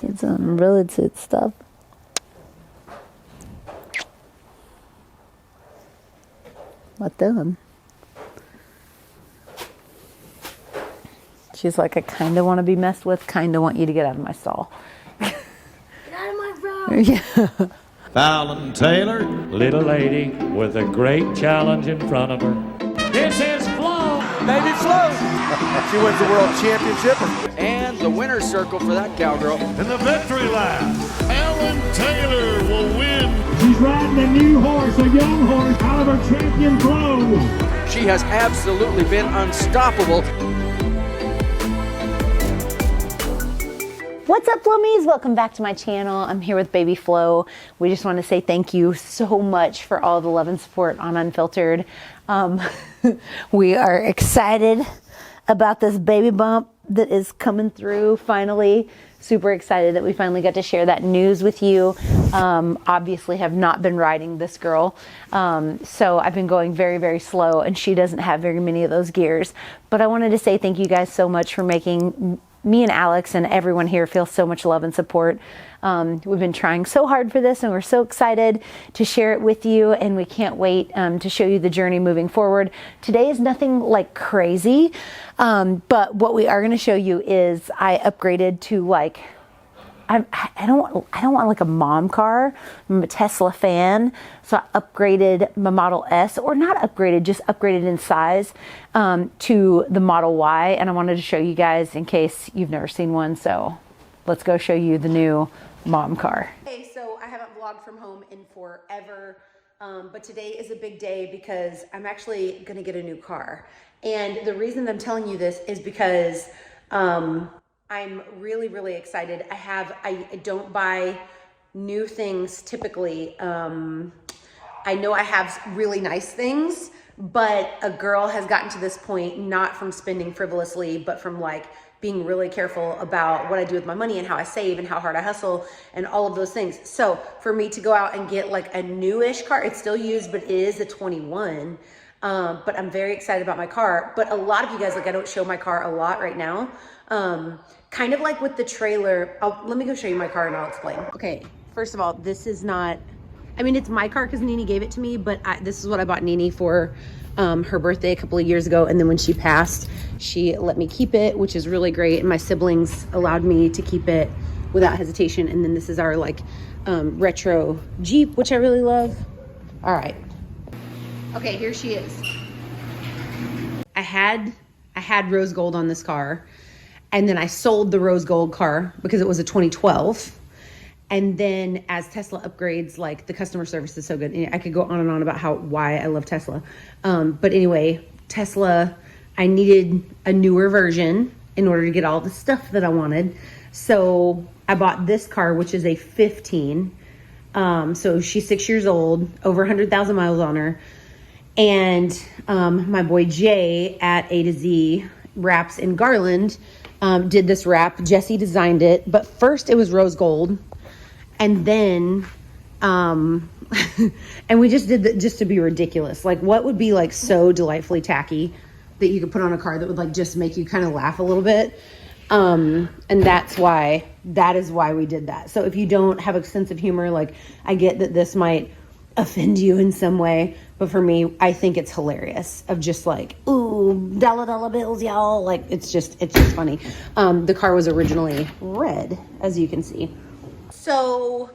She's some really cute stuff. What doing? She's like, I kind of want to be messed with, kind of want you to get out of my stall. Get out of my room. Yeah. Fallon Taylor, Little lady with a great challenge in front of her. This is Flo. Baby Flo. She wins the world championship. And the winner's circle for that cowgirl. in the victory lap. Fallon Taylor will win. She's riding a new horse, a young horse, out of her champion Flo. She has absolutely been unstoppable. What's up, Flomies? Welcome back to my channel. I'm here with baby Flo. We just want to say thank you so much for all the love and support on Unfiltered. We are excited about this baby bump that is coming through finally. Super excited that we finally got to share that news with you. Obviously have not been riding this girl. So I've been going very, very slow and she doesn't have very many of those gears. But I wanted to say thank you guys so much for making me and Alex and everyone here feel so much love and support. We've been trying so hard for this and we're so excited to share it with you, and we can't wait to show you the journey moving forward. Today is nothing like crazy, but what we are going to show you is I upgraded to like, I don't want like a mom car. I'm a Tesla fan, so I upgraded my Model S, or not upgraded, just upgraded in size to the Model Y, and I wanted to show you guys in case you've never seen one. So let's go show you the new mom car. Okay, so I haven't vlogged from home in forever, but today is a big day because I'm actually gonna get a new car, and the reason I'm telling you this is because I'm really, really excited. I don't buy new things typically. I know I have really nice things, but a girl has gotten to this point, not from spending frivolously, but from like being really careful about what I do with my money and how I save and how hard I hustle and all of those things. So for me to go out and get like a newish car, it's still used, but it is a 21. But I'm very excited about my car. But a lot of you guys, like, I don't show my car a lot right now. Kind of like with the trailer. Let me go show you my car and I'll explain. Okay, first of all, this is not, I mean, it's my car because Nene gave it to me, but this is what I bought Nene for her birthday a couple of years ago. And then when she passed, she let me keep it, which is really great. And my siblings allowed me to keep it without hesitation. And then this is our like retro Jeep, which I really love. All right. Okay, here she is. I had rose gold on this car, and then I sold the rose gold car because it was a 2012. And then as Tesla upgrades, like, the customer service is so good. I could go on and on about why I love Tesla. But anyway, Tesla, I needed a newer version in order to get all the stuff that I wanted. So I bought this car, which is a 15. So she's 6 years old, over 100,000 miles on her. And my boy Jay at A to Z Wraps in Garland did this wrap. Jesse designed it, but first it was rose gold, and then and we just did that just to be ridiculous. Like, what would be like so delightfully tacky that you could put on a car that would like just make you kind of laugh a little bit? And that is why we did that. So if you don't have a sense of humor, like, I get that this might offend you in some way, but for me, I think it's hilarious of just like, ooh, dollar bills, y'all. Like, it's just funny. The car was originally red, as you can see. So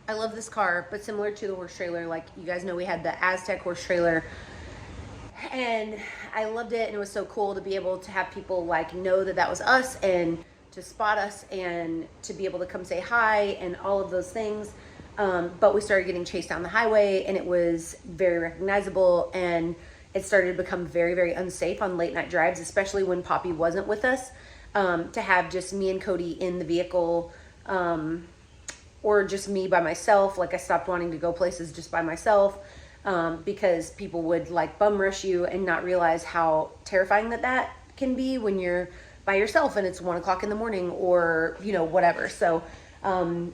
I love this car, but similar to the horse trailer, like, you guys know, we had the Aztec horse trailer, and I loved it. And it was so cool to be able to have people like know that was us, and to spot us, and to be able to come say hi and all of those things. But we started getting chased down the highway, and it was very recognizable, and it started to become very, very unsafe on late night drives, especially when Poppy wasn't with us, to have just me and Cody in the vehicle, or just me by myself. Like, I stopped wanting to go places just by myself, because people would like bum rush you and not realize how terrifying that can be when you're by yourself and it's 1 o'clock in the morning, or, you know, whatever. So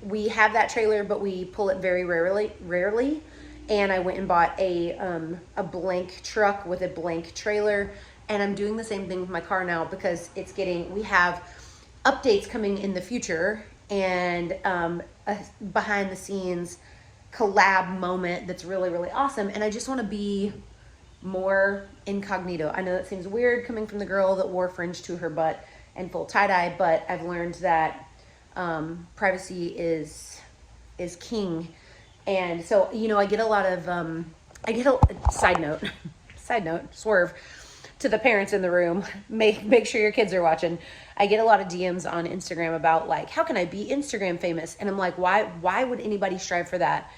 we have that trailer, but we pull it very rarely. And I went and bought a blank truck with a blank trailer. And I'm doing the same thing with my car now, because we have updates coming in the future, and a behind the scenes collab moment that's really, really awesome. And I just want to be more incognito. I know that seems weird coming from the girl that wore fringe to her butt and full tie-dye, but I've learned that privacy is king. And so, you know, I get a lot of side note, swerve to the parents in the room, make sure your kids are watching. I get a lot of DMs on Instagram about like, how can I be Instagram famous? And I'm like, why would anybody strive for that?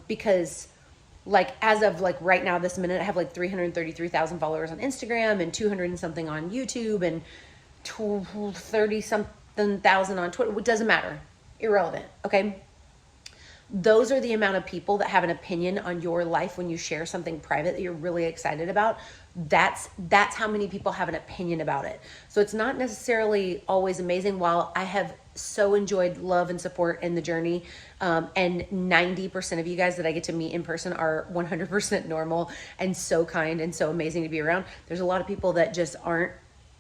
Because like, as of like right now, this minute, I have like 333,000 followers on Instagram and 200 and something on YouTube and 30 something thousand on Twitter. It doesn't matter. Irrelevant. Okay. Those are the amount of people that have an opinion on your life when you share something private that you're really excited about. That's how many people have an opinion about it. So it's not necessarily always amazing. While I have so enjoyed love and support in the journey, and 90% of you guys that I get to meet in person are 100% normal and so kind and so amazing to be around. There's a lot of people that just aren't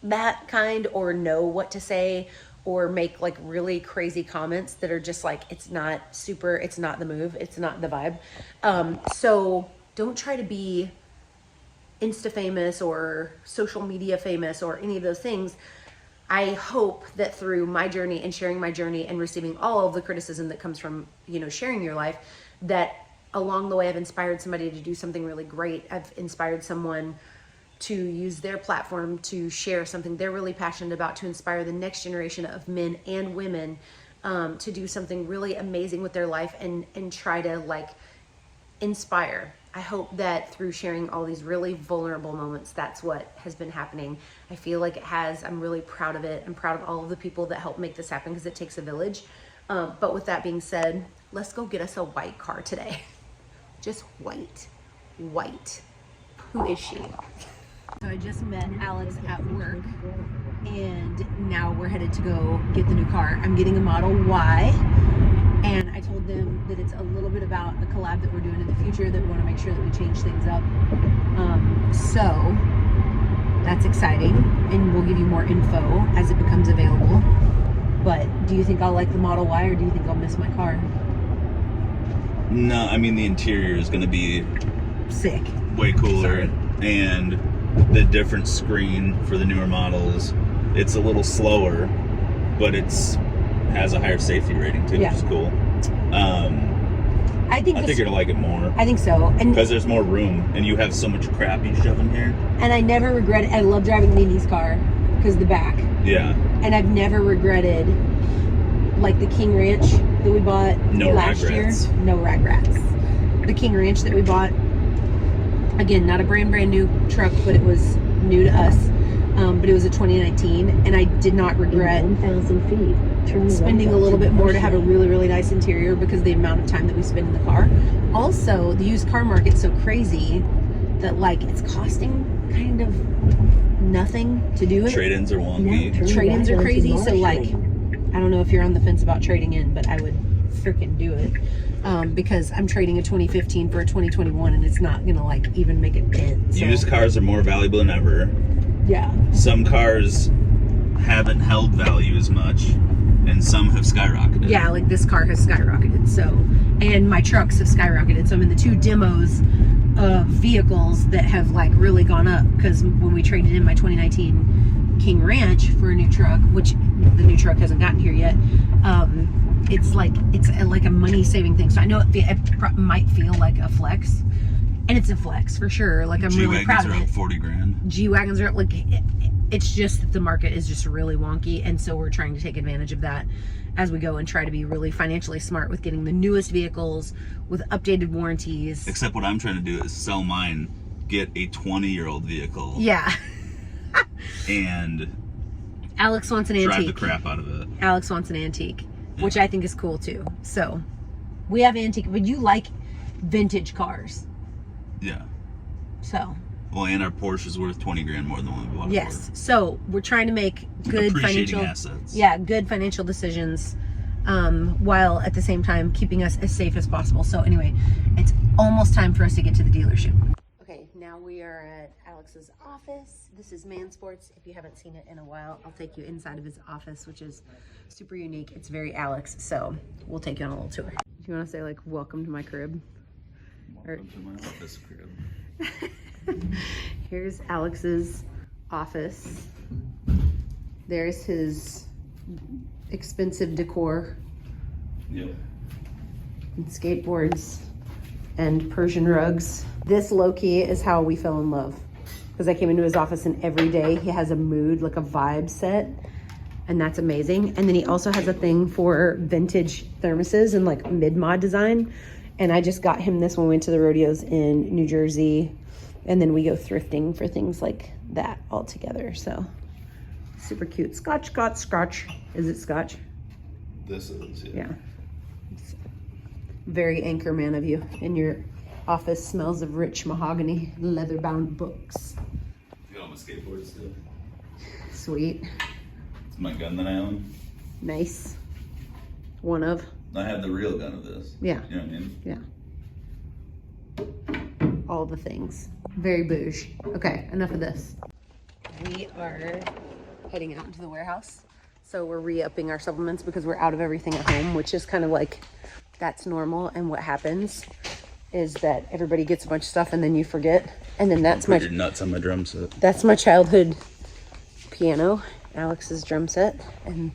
that kind or know what to say or make like really crazy comments that are just like, it's not the move, it's not the vibe. So don't try to be Insta famous or social media famous or any of those things. I hope that through my journey and sharing my journey and receiving all of the criticism that comes from, you know, sharing your life, that along the way I've inspired somebody to do something really great. I've inspired someone to use their platform to share something they're really passionate about, to inspire the next generation of men and women to do something really amazing with their life and try to like inspire. I hope that through sharing all these really vulnerable moments, that's what has been happening. I feel like it has. I'm really proud of it. I'm proud of all of the people that help make this happen because it takes a village. But with that being said, let's go get us a white car today. Just white. Who is she? So I just met Alex at work and now we're headed to go get the new car. I'm getting a Model Y, and I told them that it's a little bit about a collab that we're doing in the future, that we want to make sure that we change things up. So that's exciting, and we'll give you more info as it becomes available. But do you think I'll like the Model Y, or do you think I'll miss my car? No, I mean, the interior is going to be sick, way cooler. Sorry. And the different screen for the newer models, it's a little slower, but has a higher safety rating too, yeah, which is cool. I think you're gonna like it more. I think so, and because there's more room, and you have so much crap you shove in here. And I never regret it. I love driving Nini's car because the back. Yeah. And I've never regretted like the King Ranch that we bought last year. No regrets. The King Ranch that we bought. Again, not a brand new truck, but it was new to us. But it was a 2019, and I did not regret 1,000 feet. Spending a little bit more to have a really, really nice interior because of the amount of time that we spend in the car. Also, the used car market's so crazy that like it's costing kind of nothing to do it. Trade-ins are wonky. Trade-ins are crazy, so like I don't know if you're on the fence about trading in, but I would freaking do it. Because I'm trading a 2015 for a 2021 and it's not gonna like even make a dent. So. Used cars are more valuable than ever. Yeah. Some cars haven't held value as much, and some have skyrocketed. Yeah, like this car has skyrocketed. So, and my trucks have skyrocketed. So I'm in the two demos of vehicles that have like really gone up, because when we traded in my 2019 King Ranch for a new truck, which the new truck hasn't gotten here yet, it's like a money saving thing. So I know it might feel like a flex, and it's a flex for sure. Like I'm really proud of it. G-Wagons are up 40 grand. G-Wagons are up, like it's just that the market is just really wonky, and so we're trying to take advantage of that as we go and try to be really financially smart with getting the newest vehicles with updated warranties. Except what I'm trying to do is sell mine, get a 20-year-old vehicle. Yeah. And Alex wants an antique. Drive the crap out of it. Alex wants an antique, which I think is cool too. So we have antique, but you like vintage cars. Yeah. So. Well, and our Porsche is worth 20 grand more than what we bought it Yes. for. So we're trying to make good financial assets. Yeah, good financial decisions, while at the same time keeping us as safe as possible. So anyway, it's almost time for us to get to the dealership. Okay, now we are at Alex's office This is Man Sports. If you haven't seen it in a while, I'll take you inside of his office, which is super unique. It's very Alex, so we'll take you on a little tour. Do you want to say like, welcome to my crib? Welcome to my office crib. Here's Alex's office. There's his expensive decor. Yep. And skateboards and Persian rugs. This low-key is how we fell in love. Because I came into his office and every day he has a mood, like a vibe set. And that's amazing. And then he also has a thing for vintage thermoses and like mid-mod design. And I just got him this when we went to the rodeos in New Jersey. And then we go thrifting for things like that all together. So super cute. Scotch, Scotch, Scotch. Is it Scotch? This is, Yeah. Very anchor man of you. And your office smells of rich mahogany, leather-bound books. You got all my skateboards still. Sweet. It's my gun that I own. Nice. One of. I have the real gun of this. Yeah. You know what I mean? Yeah. All the things. Very bouge. Okay, enough of this. We are heading out into the warehouse. So we're re-upping our supplements because we're out of everything at home, which is kind of like, that's normal. And what happens is that everybody gets a bunch of stuff and then you forget. And then that's Put your nuts on my drum set. That's my childhood piano, Alex's drum set, and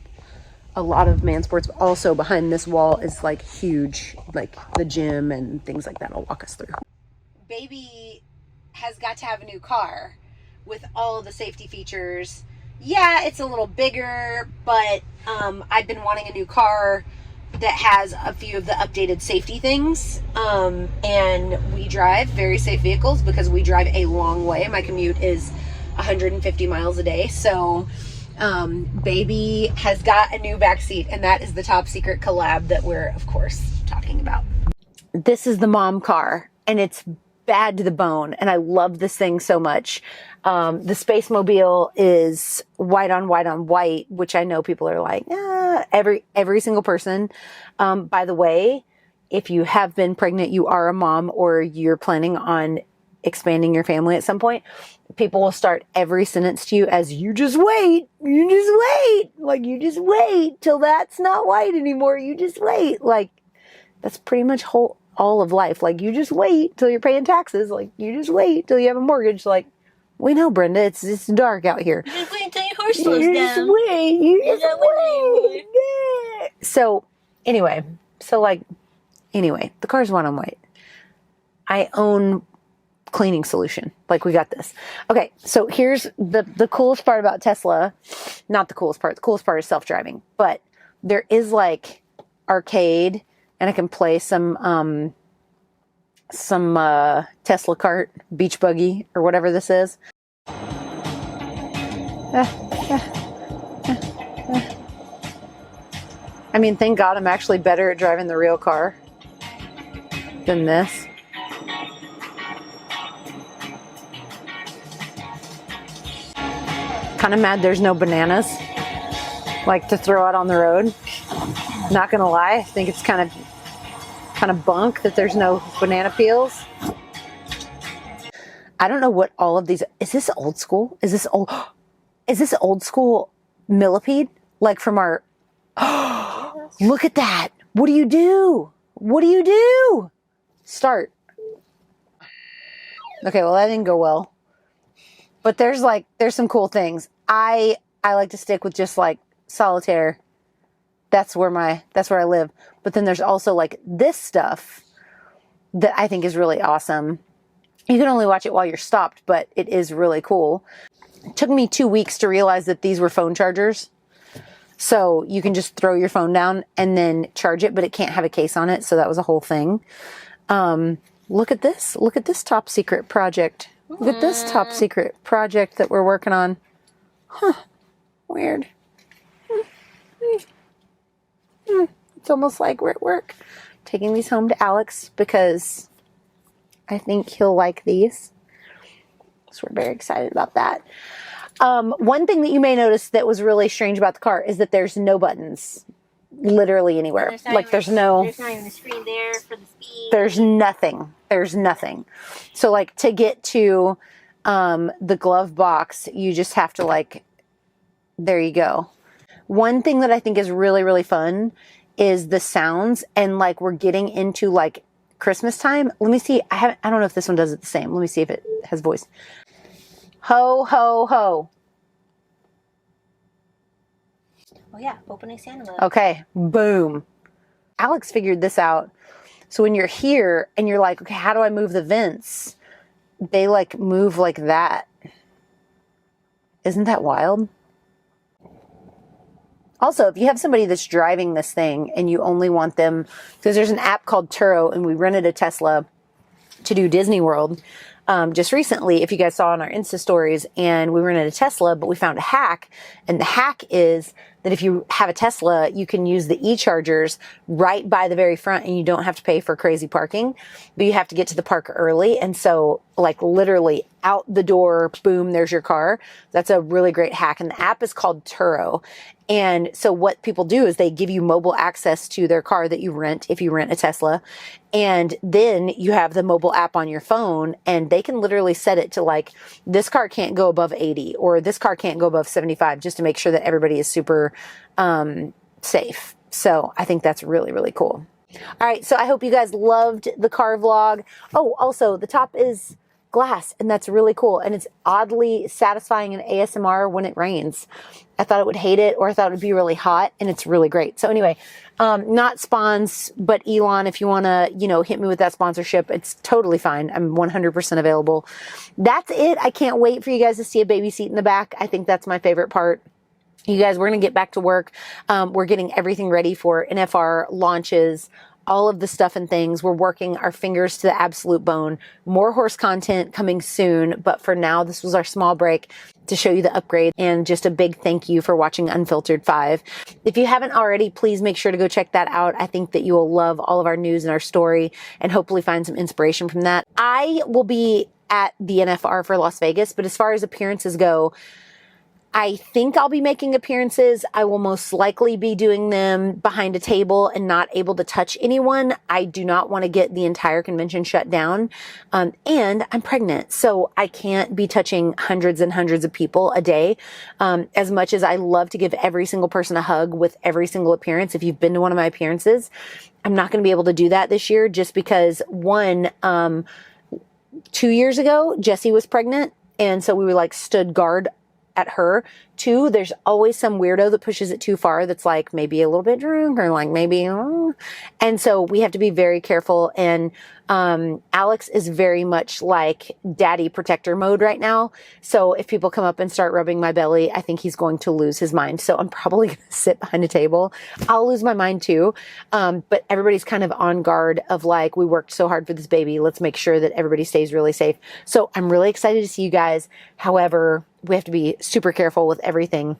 a lot of Man Sports. Also behind this wall is like huge, like the gym and things like that. I'll walk us through. Baby has got to have a new car with all of the safety features. Yeah, it's a little bigger, but I've been wanting a new car that has a few of the updated safety things. And we drive very safe vehicles because we drive a long way. My commute is 150 miles a day. So baby has got a new backseat, and that is the top secret collab that we're, of course, talking about. This is the mom car, and it's bad to the bone, and I love this thing so much. The Space Mobile is white on white, which I know people are like, every single person. By the way, if you have been pregnant, you are a mom, or you're planning on expanding your family at some point, people will start every sentence to you as, you just wait, like, you just wait till that's not white anymore, you just wait. Like, that's pretty much all of life. Like, you just wait till you're paying taxes, like, you just wait till you have a mortgage. Like, we know, Brenda, it's dark out here. You just wait until your horse slows down. You just wait. Yeah. So anyway, the car's white on white. I own cleaning solution. Like, we got this. Okay, so here's the coolest part about Tesla. Not the coolest part. The coolest part is self-driving. But there is like arcade, and I can play some Tesla cart, beach buggy, or whatever this is. I mean, thank God I'm actually better at driving the real car than this. Kind of mad there's no bananas, like, to throw out on the road. Not gonna lie, I think it's kind of bunk that there's no banana peels. I don't know what all of these. Is this old school? Is this old school millipede? Like from our. Look at that! What do you do? What do you do? Start. Okay, well, that didn't go well. But there's some cool things. I like to stick with just like solitaire. That's where I live. But then there's also like this stuff that I think is really awesome. You can only watch it while you're stopped, but it is really cool. It took me 2 weeks to realize that these were phone chargers. So you can just throw your phone down and then charge it, but it can't have a case on it. So that was a whole thing. Look at this. Look at this top secret project. Look at this top secret project that we're working on. Huh. Weird. It's almost like we're at work. Taking these home to Alex because I think he'll like these. So we're very excited about that. One thing that you may notice that was really strange about the car is that there's no buttons literally anywhere. There's There's not even a screen there for the speed. There's nothing. So like to get to the glove box, you just have to like, there you go. One thing that I think is really, really fun is the sounds, and like we're getting into like Christmas time. Let me see. I don't know if this one does it the same. Let me see if it has voice. Ho, ho, ho. Oh yeah, opening Santa mode. Okay, boom. Alex figured this out. So when you're here and you're like, okay, how do I move the vents? They like move like that. Isn't that wild? Also, if you have somebody that's driving this thing and you only want them, because there's an app called Turo, and we rented a Tesla to do Disney World just recently, if you guys saw on our Insta stories, and we rented a Tesla, but we found a hack. And the hack is that if you have a Tesla, you can use the e-chargers right by the very front, and you don't have to pay for crazy parking, but you have to get to the park early. And so like literally out the door, boom, there's your car. That's a really great hack. And the app is called Turo. And so what people do is they give you mobile access to their car that you rent if you rent a Tesla. And then you have the mobile app on your phone, and they can literally set it to like, this car can't go above 80 or this car can't go above 75, just to make sure that everybody is super safe. So I think that's really, really cool. All right. So I hope you guys loved the car vlog. Oh, also the top is glass, and that's really cool. And it's oddly satisfying in ASMR when it rains. I thought it would hate it, or I thought it would be really hot, and it's really great. So anyway, not spons, but Elon, if you want to, hit me with that sponsorship, it's totally fine. I'm 100% available. That's it. I can't wait for you guys to see a baby seat in the back. I think that's my favorite part. You guys, we're going to get back to work. We're getting everything ready for NFR launches, all of the stuff and things. We're working our fingers to the absolute bone. More horse content coming soon. But for now, this was our small break to show you the upgrade, and just a big thank you for watching Unfiltered 5. If you haven't already, please make sure to go check that out. I think that you will love all of our news and our story, and hopefully find some inspiration from that. I will be at the NFR for Las Vegas, but as far as appearances go, I think I'll be making appearances. I will most likely be doing them behind a table and not able to touch anyone. I do not want to get the entire convention shut down. And I'm pregnant, so I can't be touching hundreds and hundreds of people a day. As much as I love to give every single person a hug with every single appearance, if you've been to one of my appearances, I'm not going to be able to do that this year, just because 2 years ago, Jessie was pregnant. And so we were like stood guard at her. 2, there's always some weirdo that pushes it too far, that's like maybe a little bit drunk, or like maybe, and so we have to be very careful. And Alex is very much like daddy protector mode right now. So if people come up and start rubbing my belly, I think he's going to lose his mind. So I'm probably going to sit behind a table. I'll lose my mind too. But everybody's kind of on guard of like, we worked so hard for this baby. Let's make sure that everybody stays really safe. So I'm really excited to see you guys. However, we have to be super careful with everything.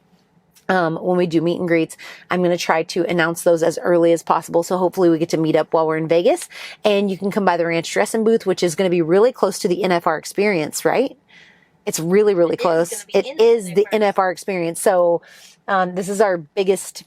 When we do meet and greets, I'm going to try to announce those as early as possible. So hopefully we get to meet up while we're in Vegas, and you can come by the ranch dressing booth, which is going to be really close to the NFR experience, right? It's really, really close. It is the NFR experience. So, this is our biggest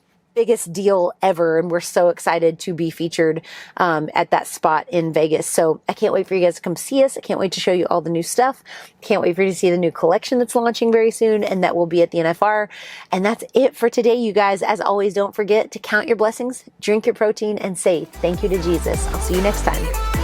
deal ever, and we're so excited to be featured at that spot in Vegas. So I can't wait for you guys to come see us. I can't wait to show you all the new stuff. Can't wait for you to see the new collection that's launching very soon, and that will be at the NFR. And that's it for today, you guys. As always, don't forget to count your blessings, drink your protein, and say thank you to Jesus. I'll see you next time.